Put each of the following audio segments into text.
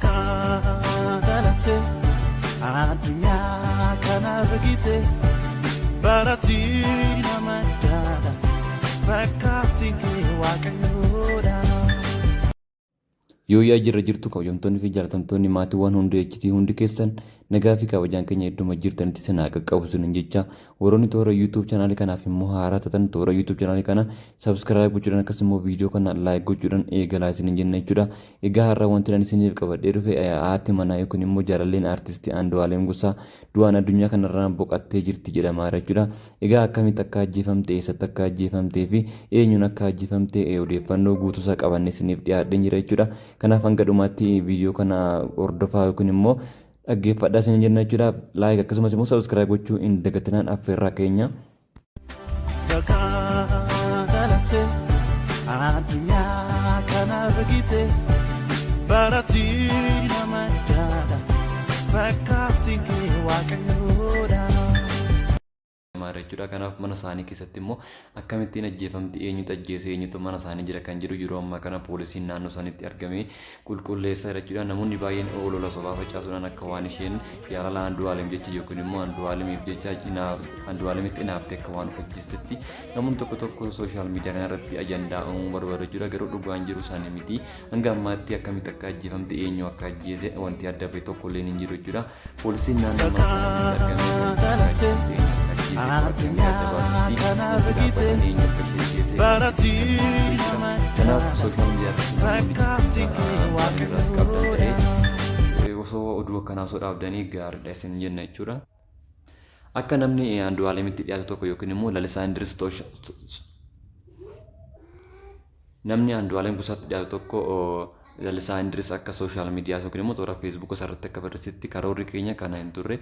Galate adunya kana begite barati namajada fakati ke wakayoda. Yoo yaa jirtu kabajamtoonni fi jaalatamtoonni maatiiwwan hundi ejjitii hundi keessan nagaa fi kabajaan keenya idduma jirtanitti sanaa qaqqabu sunin jecha warroonni toora YouTube chaanaalii kanaaf immoo haaraa ta'an toora YouTube chaanaalii kana subscribe gochuudhaan akkasumas viidiyoo kana like gochuudhaan eegalaa isinin jenna jechuudha. Egaa har'a wanti ani isiniif qabadhee dhufe haati manaa yookiin immoo jaalalleen aartistii Andu'aalem Gosaa du'aan addunyaa kanarraa boqattee jirti jedhama jechuudha. Egaa akkamitti akka ajjeefamte eessatti akka ajjeefamtee fi eenyuun akka ajjeefamte odeeffannoo guutuusaa qabannee isiniif dhiyaadhee jira jechuudha. Kanaaf hanga dhumaatti viidiyoo kana hordofaa yookiin immoo dhaggeeffadhaa isin jenna jechuudha. Like akkasumas immoo subscribe gochuu hin dagatinaan affeerraa keenya. Galate adunya kana begite barati namajada fakati ke wakayoda. Jechuudha. Kanaaf mana isaanii keessatti immoo akkamittiin ajjeefamti eenyutu ajjeese eenyutu mana isaanii jira kan jedhu yeroo ammaa kana poolisiin naannoo isaaniitti argamee qulqulleessaa jechuudha. Namoonni baay'een olola sobaa facaasuudhaan akka waan isheen jaalala Andu'aalem jecha yookiin immoo Andu'aalemiif jecha Andu'aalemitti hinaaftee akka waan of ajjeestetti namoonni tokko tokko sooshaal miidiyaa kanarratti ajandaa uumuu barbaadu jechuudha. Garuu dhugaan jiru isaanii miti. Hanga ammaatti akkamitti akka ajjeefamte eenyu akka ajjeese wanti adda bahe tokko illee hin jiru jechuudha. Poolisiin naannoo mana isaaniitti argamee adunya kana begite barati namajada fakati ke wakayoda. Osoo oduu akkanaa sodaabdanii gaariidha isin jenna jechuudha. Akka namni Andu'aalemitti dhiyaatu tokko yookiin immoo lalisaa Indiris namni Andu'aalem Gosaatti dhiyaatu tokko lalisaa Indiris akka sooshaal miidiyaa yookiin immoo toora feesbuuk irratti akka barreessetti karoorri keenya kana hin turre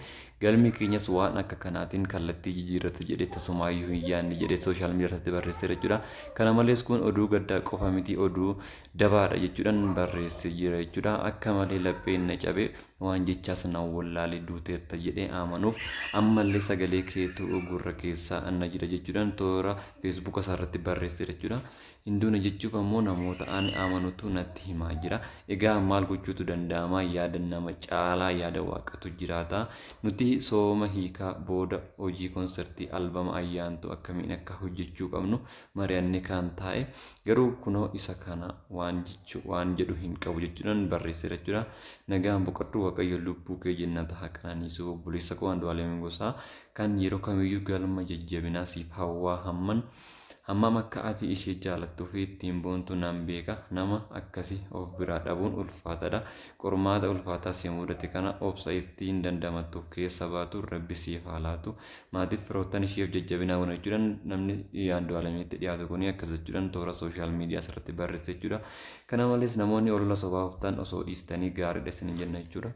galmi keenyas waan akka kanaatiin kallattii jijjiirratu jedhee tasumaayyuu hin yaadne jedhee sooshaal miidiyaa irratti barreessee jechuudha. Kana malees kun oduu gaddaa qofa miti oduu dabaadha jechuudhaan barreessee jira jechuudha. Akka malee lapheen na cabe waan jechaas na wallaalee duuteetta jedhee amanuuf ammallee sagalee keetu gurra keessaa anna jira jechuudhaan toora feesbuuk irratti barreessee jechuudha. Hinduuna jechuuf ammoo namoota ani amanutu natti himaa jira. Egaa maal gochuutu danda'ama? Yaada nama caalaa yaada waaqatu jiraata. Nuti sooma hiikaa booda hojii konsertii albama ayyaantu akkamiin akka hojjechuu qabnu mari'annee kan taa'e garuu kunoo isa kana waan jedhu hin qabu jechuudhaan barreessee jechuudha. Nagaan boqodhu Waaqayyo lubbuu kee jannata haa qananiisu. Obboleessa koo Andu'aalem Gosaa kan yeroo kamiyyuu galma jajjabinaa siif hawwaa hammam akka ati ishee jaalattuu fi ittiin boontu nan beeka. Nama akkasii of biraa dhabuun ulfaataadha. Qormaata ulfaataa si mudate kana obsa ittiin dandamattuuf keessa baatu Rabbi siif haa laatu. Maatiif firoottan isheef jajjabinaa gona jechuudhaan namni Andu'aalemitti dhiyaatu kuni akkas jechuudhaan toora sooshaal miidiyaa irratti barreesse jechuudha. Kana malees namoonni olola sobaa of ta'an osoo dhiistanii gaariidha isin jenna jechuudha.